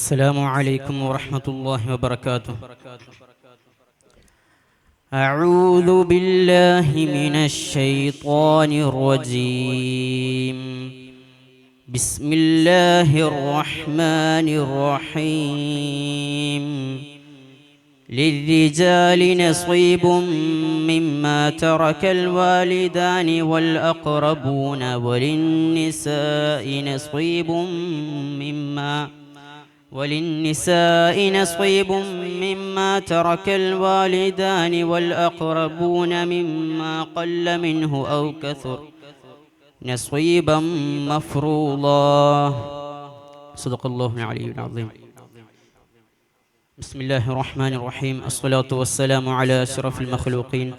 السلام عليكم ورحمة الله وبركاته. أعوذ بالله من الشيطان الرجيم. بسم الله الرحمن الرحيم. للرجال نصيب مما ترك الوالدان والأقربون وللنساء نصيب مما ترك الوالدان والأقربون مما قل منه أو كثر نصيبا مفروضا. صدق الله العلي العظيم. بسم الله الرحمن الرحيم. الصلاة والسلام على أشرف المخلوقين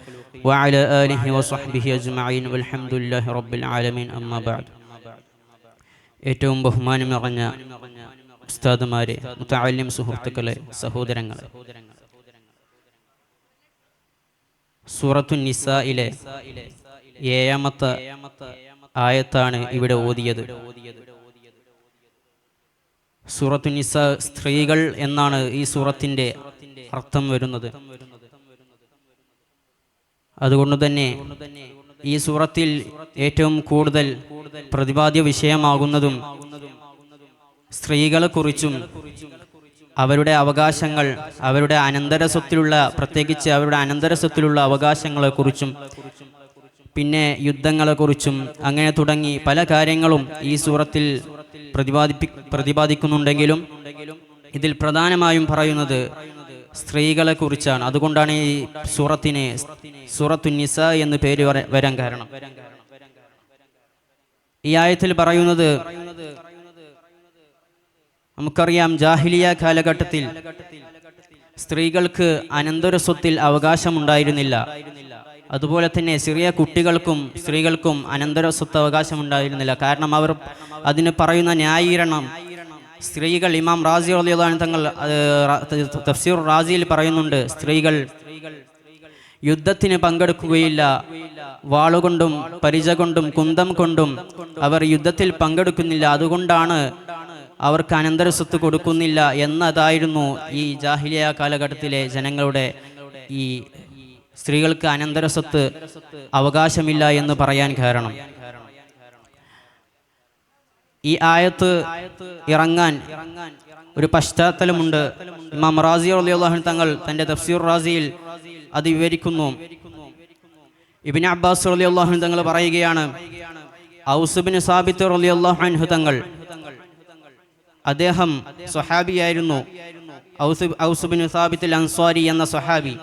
وعلى آله وصحبه أجمعين والحمد لله رب العالمين. أما بعد. ഏറ്റവും ബഹുമാനം നിറഞ്ഞ ഉസ്താദുമാരെ, മുതഅല്ലിം സുഹൃത്തുക്കളെ, സഹോദരങ്ങളെ, സൂറത്തുൻ നിസായിലെ 7ാമത്തെ ആയത്താണ് ഇവിടെ ഓതിയത്. സൂറത്തുൻ നിസാ, സ്ത്രീകൾ എന്നാണ് ഈ സൂറത്തിന്റെ അർത്ഥം വരുന്നത്. അതുകൊണ്ട് തന്നെ ഈ സൂറത്തിൽ ഏറ്റവും കൂടുതൽ പ്രതിപാദ്യ വിഷയമാകുന്നതും സ്ത്രീകളെക്കുറിച്ചും അവരുടെ അവകാശങ്ങൾ, അവരുടെ അനന്തരസ്വത്തിലുള്ള, പ്രത്യേകിച്ച് അവരുടെ അനന്തരസ്വത്തിലുള്ള അവകാശങ്ങളെക്കുറിച്ചും പിന്നെ യുദ്ധങ്ങളെക്കുറിച്ചും അങ്ങനെ തുടങ്ങി പല കാര്യങ്ങളും ഈ സൂറത്തിൽ പ്രതിപാദിക്കുന്നുണ്ടെങ്കിലും ഇതിൽ പ്രധാനമായും പറയുന്നത് സ്ത്രീകളെ കുറിച്ചാണ്. അതുകൊണ്ടാണ് ഈ സൂറത്തിന് സൂറത്തുൻ നിസാ എന്ന് പേര് വരാൻ കാരണം. ഈ ആയത്തിൽ പറയുന്നത്, നമുക്കറിയാം, ജാഹിലിയ കാലഘട്ടത്തിൽ സ്ത്രീകൾക്ക് അനന്തരസ്വത്തിൽ അവകാശമുണ്ടായിരുന്നില്ല. അതുപോലെ തന്നെ ചെറിയ കുട്ടികൾക്കും സ്ത്രീകൾക്കും അനന്തരസ്വത്ത് അവകാശമുണ്ടായിരുന്നില്ല. കാരണം അവർ അതിന് പറയുന്ന ന്യായീകരണം, സ്ത്രീകൾ, ഇമാം റാസി റളിയല്ലാഹു അൻഹു തങ്ങൾ തഫ്സീർ റാസിയിൽ പറയുന്നുണ്ട്, സ്ത്രീകൾ യുദ്ധത്തിന് പങ്കെടുക്കുകയില്ല, വാളുകൊണ്ടും പരിച കൊണ്ടും കുന്തം കൊണ്ടും അവർ യുദ്ധത്തിൽ പങ്കെടുക്കുന്നില്ല, അതുകൊണ്ടാണ് അവർക്ക് അനന്തരസ്വത്ത് കൊടുക്കുന്നില്ല എന്നതായിരുന്നു ഈ ജാഹിലിയ കാലഘട്ടത്തിലെ ജനങ്ങളുടെ ഈ സ്ത്രീകൾക്ക് അനന്തരസ്വത്ത് അവകാശമില്ല എന്ന് പറയാൻ കാരണം. ഈ ആയത്ത് ഇറങ്ങാൻ ഒരു പശ്ചാത്തലമുണ്ട്. ഇമാം റാസി റളിയല്ലാഹു അൻഹു തങ്ങൾ തന്റെ തഫ്സീർ റാസിയിൽ അത് വിവരിക്കുന്നു. ഇബ്നു അബ്ബാസ് റളിയല്ലാഹു അൻഹു തങ്ങൾ പറയുകയാണ്, ഔസ് ബിൻ സാബിത്ത് റളിയല്ലാഹു അൻഹു തങ്ങൾ, അദ്ദേഹം സ്വഹാബിയായിരുന്നു. ഔസ് ബിൻ സാബിത്ത് അൽ അൻസ്വാരി എന്ന സ്വഹാബി.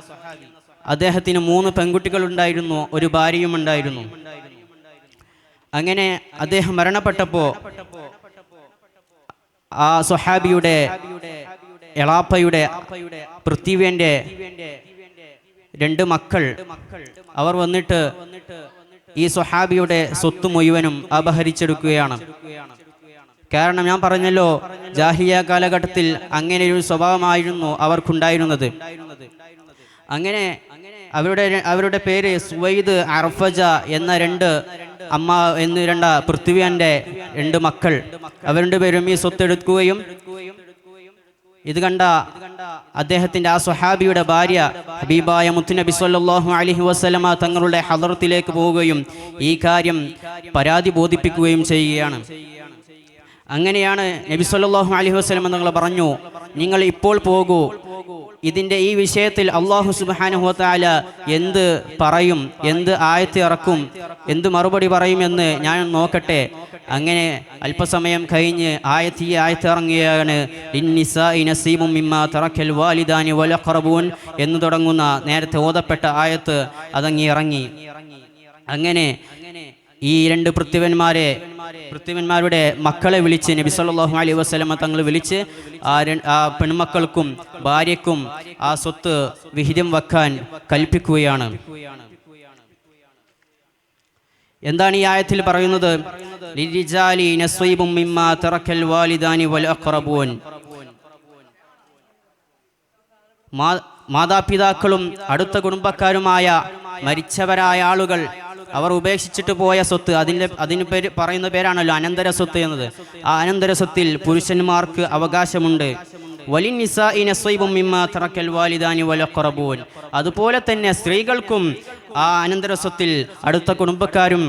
അദ്ദേഹത്തിന് 3 പെൺകുട്ടികൾ ഉണ്ടായിരുന്നു, ഒരു ഭാര്യയും ഉണ്ടായിരുന്നു. അങ്ങനെ അദ്ദേഹം മരണപ്പെട്ടപ്പോൾ ആ സ്വഹാബിയുടെ എളാപ്പയുടെ പൃഥ്വിന്റെ 2 മക്കൾ അവർ വന്നിട്ട് ഈ സ്വഹാബിയുടെ സ്വത്ത് മുഴുവനും അപഹരിച്ചെടുക്കുകയാണ്. കാരണം ഞാൻ പറഞ്ഞല്ലോ, ജാഹിലിയ കാലഘട്ടത്തിൽ അങ്ങനെ ഒരു സ്വഭാവമായിരുന്നു അവർക്കുണ്ടായിരുന്നത്. അങ്ങനെ അവരുടെ പേര് സുവൈദ്, അർഫജ എന്ന 2 പൃഥ്വിന്റെ 2 മക്കൾ, അവരുടെ പേരും ഈ സ്വത്തെടുക്കുകയും ഇത് കണ്ട അദ്ദേഹത്തിന്റെ ആ സ്വഹാബിയുടെ ഭാര്യ ഹബീബായ മുത്തുനബി സ്വല്ലല്ലാഹു അലൈഹി വസല്ലമ തങ്ങളുടെ ഹളറത്തിലേക്ക് പോവുകയും ഈ കാര്യം പരാതി ബോധിപ്പിക്കുകയും ചെയ്യുകയാണ്. അങ്ങനെയാണ് നബി സല്ലല്ലാഹു അലൈഹി വസല്ലമ തങ്ങൾ പറഞ്ഞു, നിങ്ങൾ ഇപ്പോൾ പോകൂ, ഇതിൻ്റെ ഈ വിഷയത്തിൽ അല്ലാഹു സുബ്ഹാനഹു വ തആല എന്ത് പറയും, എന്ത് ആയത്ത് ഇറക്കും, എന്ത് മറുപടി പറയുമെന്ന് ഞാൻ നോക്കട്ടെ. അങ്ങനെ അല്പസമയം കഴിഞ്ഞ് ഈ ആയത്ത് ഇറങ്ങുകയാണ്. ലിന്നിസാഇ നസീബും മിമ്മാ തറക്കൽ വാലിദാനി വൽ അഖറബൂൻ എന്ന് തുടങ്ങുന്ന നേരത്തെ ഓതപ്പെട്ട ആയത്ത് അതങ്ങി ഇറങ്ങി. അങ്ങനെ ഈ 2 പൃഥ്വിന്മാരുടെ മക്കളെ വിളിച്ച് നബി സല്ലല്ലാഹു അലൈഹി വസല്ലമ തങ്ങൾ വിളിച്ച് ആ പെൺമക്കൾക്കും ഭാര്യയ്ക്കും ആ സ്വത്ത് വിഹിതം വെക്കാൻ കൽപ്പിക്കുകയാണ്. എന്താണ് ഈ ആയത്തിൽ പറയുന്നത്? ലിരിജാലി നസീബും മിമ്മാ തറക്കൽ വാലിദാനി വൽ അഖറബൂൻ. മാതാപിതാക്കളും അടുത്ത കുടുംബക്കാരുമായ മരിച്ചവരായ ആളുകൾ അവർ ഉപേക്ഷിച്ചിട്ട് പോയ സ്വത്ത്, അതിന് പറയുന്ന പേരാണല്ലോ അനന്തര സ്വത്ത് എന്നത്. ആ അനന്തര സ്വത്തിൽ പുരുഷന്മാർക്ക് അവകാശമുണ്ട്. വലിന്നിസാഇ നസ്വൈബും മിമ്മാ തറക്കൽ വാലിദാനി വൽ അഖറബൂൻ. അതുപോലെ തന്നെ സ്ത്രീകൾക്കും ആ അനന്തര സ്വത്തിൽ അടുത്ത കുടുംബക്കാരും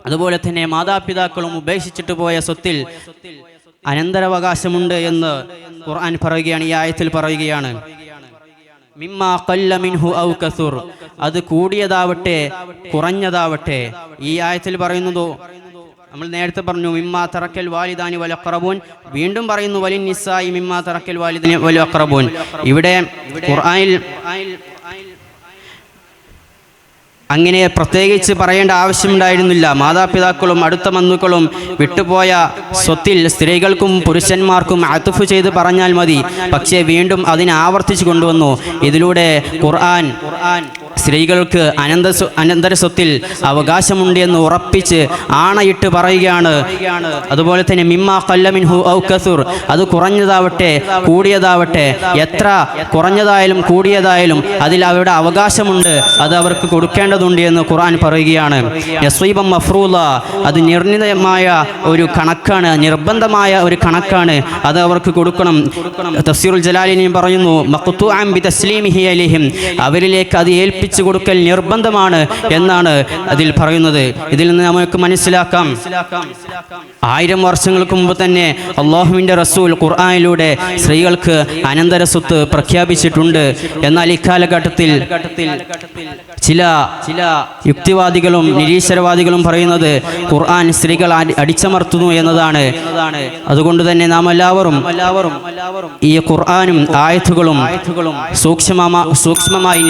അതുപോലെ തന്നെ മാതാപിതാക്കളും ഉപേക്ഷിച്ചിട്ട് പോയ സ്വത്തിൽ അനന്തരാവകാശമുണ്ട് എന്ന് ഖുർആൻ പറയുകയാണ്, ഈ ആയത്തിൽ പറയുകയാണ്. മിമ്മാ ഖല്ല മിൻഹു ഔ കസുർ, അത് കൂടിയതാവട്ടെ കുറഞ്ഞതാവട്ടെ. ഈ ആയത്തിൽ പറയുന്നതോ നമ്മൾ നേരത്തെ പറഞ്ഞു മിമ്മാ തറക്കൽ വാലിദാനി വൽ അഖറബൂൻ, വീണ്ടും പറയുന്നു വലിന്നിസാഇ മിമ്മാ തറക്കൽ വാലിദാനി വൽ അഖറബൂൻ. ഇവിടെ ഖുർആനിൽ അങ്ങനെ പ്രത്യേകിച്ച് പറയേണ്ട ആവശ്യമുണ്ടായിരുന്നില്ല. മാതാപിതാക്കളും അടുത്ത ബന്ധുക്കളും വിട്ടുപോയ സ്വത്തിൽ സ്ത്രീകൾക്കും പുരുഷന്മാർക്കും അത്ഫ് ചെയ്ത് പറഞ്ഞാൽ മതി. പക്ഷേ വീണ്ടും അതിനെ ആവർത്തിച്ചു കൊണ്ടുവന്നു. ഇതിലൂടെ ഖുർആൻ സ്ത്രീകൾക്ക് അനന്തര സ്വത്തിൽ അവകാശമുണ്ട് എന്ന് ഉറപ്പിച്ച് ആണയിട്ട് പറയുകയാണ്. അതുപോലെ തന്നെ മിമ്മാ ഖല്ല മിൻഹു ഔ കസുർ, അത് കുറഞ്ഞതാവട്ടെ കൂടിയതാവട്ടെ, എത്ര കുറഞ്ഞതായാലും കൂടിയതായാലും അതിൽ അവരുടെ അവകാശമുണ്ട്, അത് അവർക്ക് കൊടുക്കേണ്ടതുണ്ട് എന്ന് ഖുർആൻ പറയുകയാണ്. നസ്വീബം മഫ്റൂള, അത് നിർണിതമായ ഒരു കണക്കാണ്, നിർബന്ധമായ ഒരു കണക്കാണ്, അത് അവർക്ക് കൊടുക്കണം. തഫ്സീറുൽ ജലാലിനി പറയുന്നു മഖ്തുഅൻ ബി തസ്ലീമിഹി അലൈഹിം, അവരിലേക്ക് അത് ഏൽപ്പിച്ചു കൊടുക്കൽ നിർബന്ധമാണ് എന്നാണ് അതിൽ പറയുന്നത്. ഇതിൽ നിന്ന് നമുക്ക് മനസ്സിലാക്കാം 1000 വർഷങ്ങൾക്ക് മുമ്പ് തന്നെ അള്ളാഹുവിൻ്റെ റസൂൽ ഖുർആനിലൂടെ സ്ത്രീകൾക്ക് അനന്തര സ്വത്ത് പ്രഖ്യാപിച്ചിട്ടുണ്ട്. എന്നാൽ ഇക്കാലഘട്ടത്തിൽ ചില യുക്തിവാദികളും നിരീശ്വരവാദികളും പറയുന്നത് ഖുർആൻ സ്ത്രീകൾ അടിച്ചമർത്തുന്നു എന്നതാണ്. അതുകൊണ്ട് തന്നെ നാം എല്ലാവരും ഈ ഖുർആനും ആയത്തുകളും സൂക്ഷ്മമായി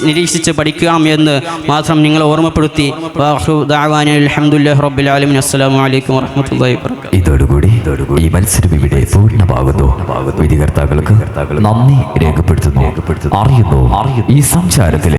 നിരീക്ഷിച്ച് പഠിക്കണം എന്ന് മാത്രം നിങ്ങളെ ഓർമ്മപ്പെടുത്തി അൽഹംദുലില്ലാഹി റബ്ബിൽ ആലമീൻ. അസ്സലാമു അലൈക്കും വറഹ്മത്തുള്ളാഹി വബറകാതുഹു. ഇതോടുകൂടി ഈ മത്സരം ഇവിടെ പൂർണ്ണമാകുന്നു. വിധികർത്താക്കൾക്ക് നന്ദി രേഖപ്പെടുത്തുന്നു. അറിയുന്നു ഈ സംസാരത്തിൽ